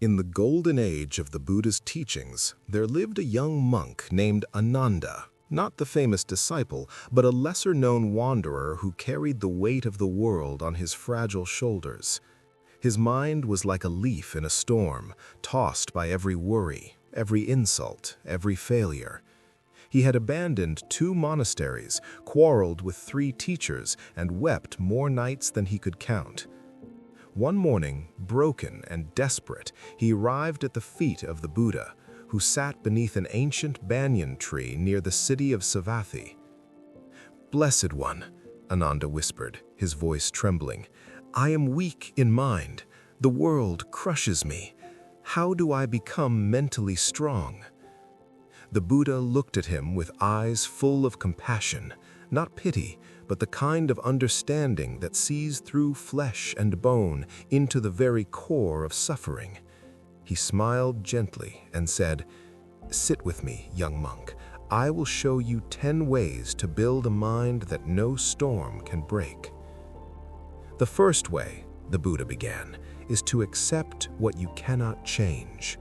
In the golden age of the Buddha's teachings, there lived a young monk named Ananda, not the famous disciple, but a lesser-known wanderer who carried the weight of the world on his fragile shoulders. His mind was like a leaf in a storm, tossed by every worry, every insult, every failure. He had abandoned 2 monasteries, quarreled with 3 teachers, and wept more nights than he could count. One morning, broken and desperate, he arrived at the feet of the Buddha, who sat beneath an ancient banyan tree near the city of Savatthi. "Blessed One," Ananda whispered, his voice trembling, "I am weak in mind. The world crushes me. How do I become mentally strong?" The Buddha looked at him with eyes full of compassion, not pity, but the kind of understanding that sees through flesh and bone into the very core of suffering. He smiled gently and said, "Sit with me, young monk. I will show you 10 ways to build a mind that no storm can break." "The first way," the Buddha began, "is to accept what you cannot change.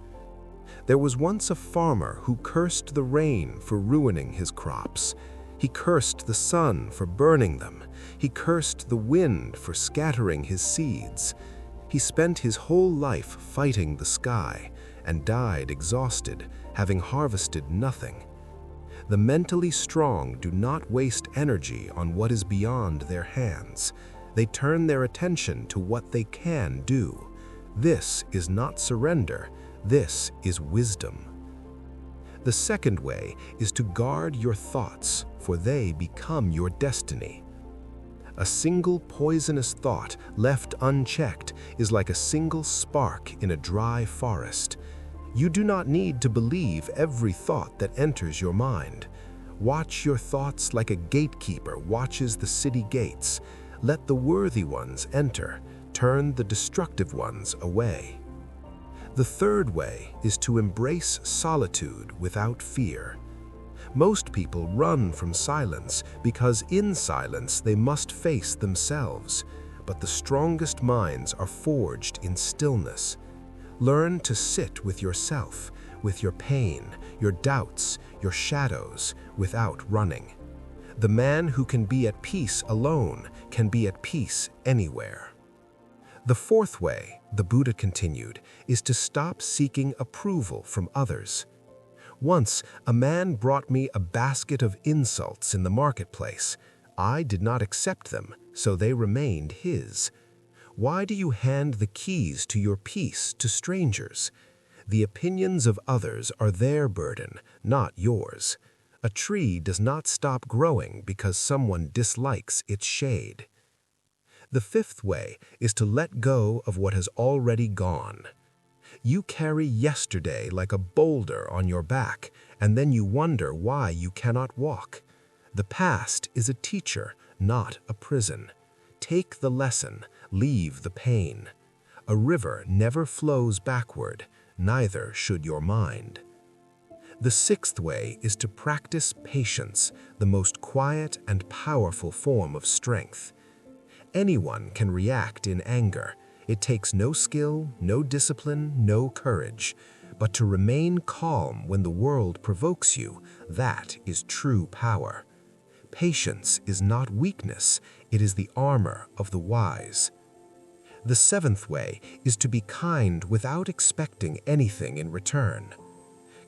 There was once a farmer who cursed the rain for ruining his crops. He cursed the sun for burning them. He cursed the wind for scattering his seeds. He spent his whole life fighting the sky and died exhausted, having harvested nothing. The mentally strong do not waste energy on what is beyond their hands. They turn their attention to what they can do. This is not surrender. This is wisdom. The second way is to guard your thoughts, for they become your destiny. A single poisonous thought left unchecked is like a single spark in a dry forest. You do not need to believe every thought that enters your mind. Watch your thoughts like a gatekeeper watches the city gates. Let the worthy ones enter, turn the destructive ones away. The third way is to embrace solitude without fear. Most people run from silence because in silence they must face themselves, but the strongest minds are forged in stillness. Learn to sit with yourself, with your pain, your doubts, your shadows, without running. The man who can be at peace alone can be at peace anywhere. The fourth way, the Buddha continued, is to stop seeking approval from others. Once, a man brought me a basket of insults in the marketplace. I did not accept them, so they remained his. Why do you hand the keys to your peace to strangers? The opinions of others are their burden, not yours. A tree does not stop growing because someone dislikes its shade. The fifth way is to let go of what has already gone. You carry yesterday like a boulder on your back, and then you wonder why you cannot walk. The past is a teacher, not a prison. Take the lesson, leave the pain. A river never flows backward, neither should your mind. The sixth way is to practice patience, the most quiet and powerful form of strength. Anyone can react in anger. It takes no skill, no discipline, no courage. But to remain calm when the world provokes you, that is true power. Patience is not weakness, it is the armor of the wise. The seventh way is to be kind without expecting anything in return.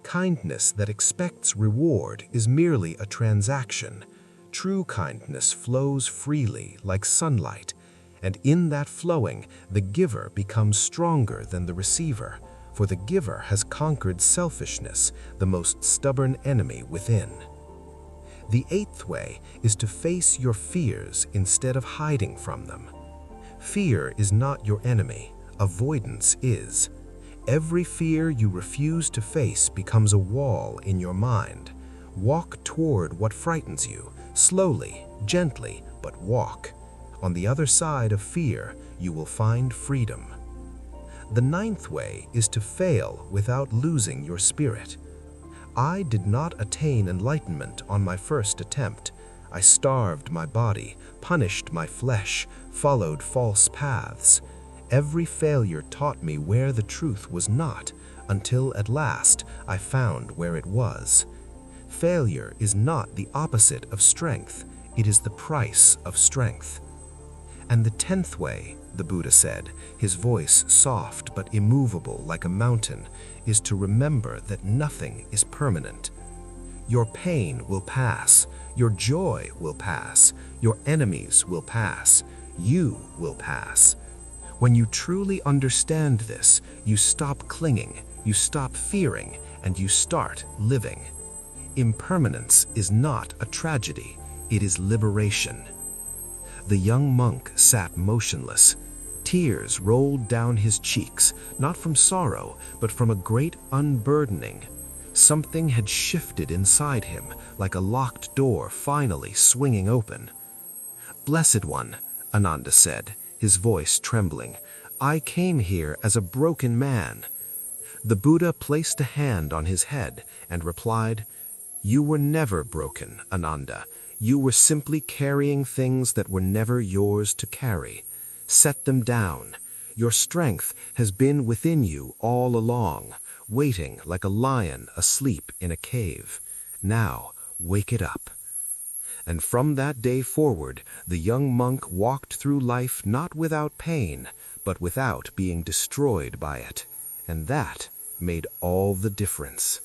Kindness that expects reward is merely a transaction. True kindness flows freely like sunlight, and in that flowing, the giver becomes stronger than the receiver, for the giver has conquered selfishness, the most stubborn enemy within. The eighth way is to face your fears instead of hiding from them. Fear is not your enemy, avoidance is. Every fear you refuse to face becomes a wall in your mind. Walk toward what frightens you. Slowly, gently, but walk. On the other side of fear, you will find freedom. The ninth way is to fail without losing your spirit. I did not attain enlightenment on my first attempt. I starved my body, punished my flesh, followed false paths. Every failure taught me where the truth was not, until at last I found where it was. Failure is not the opposite of strength, it is the price of strength. And the 10th way, the Buddha said, his voice soft but immovable like a mountain, is to remember that nothing is permanent. Your pain will pass, your joy will pass, your enemies will pass, you will pass. When you truly understand this, you stop clinging, you stop fearing, and you start living. Impermanence is not a tragedy, it is liberation. The young monk sat motionless. Tears rolled down his cheeks, not from sorrow, but from a great unburdening. Something had shifted inside him, like a locked door finally swinging open. "Blessed One," Ananda said, his voice trembling, "I came here as a broken man." The Buddha placed a hand on his head and replied, "You were never broken, Ananda. You were simply carrying things that were never yours to carry. Set them down. Your strength has been within you all along, waiting like a lion asleep in a cave. Now, wake it up." And from that day forward, the young monk walked through life not without pain, but without being destroyed by it. And that made all the difference.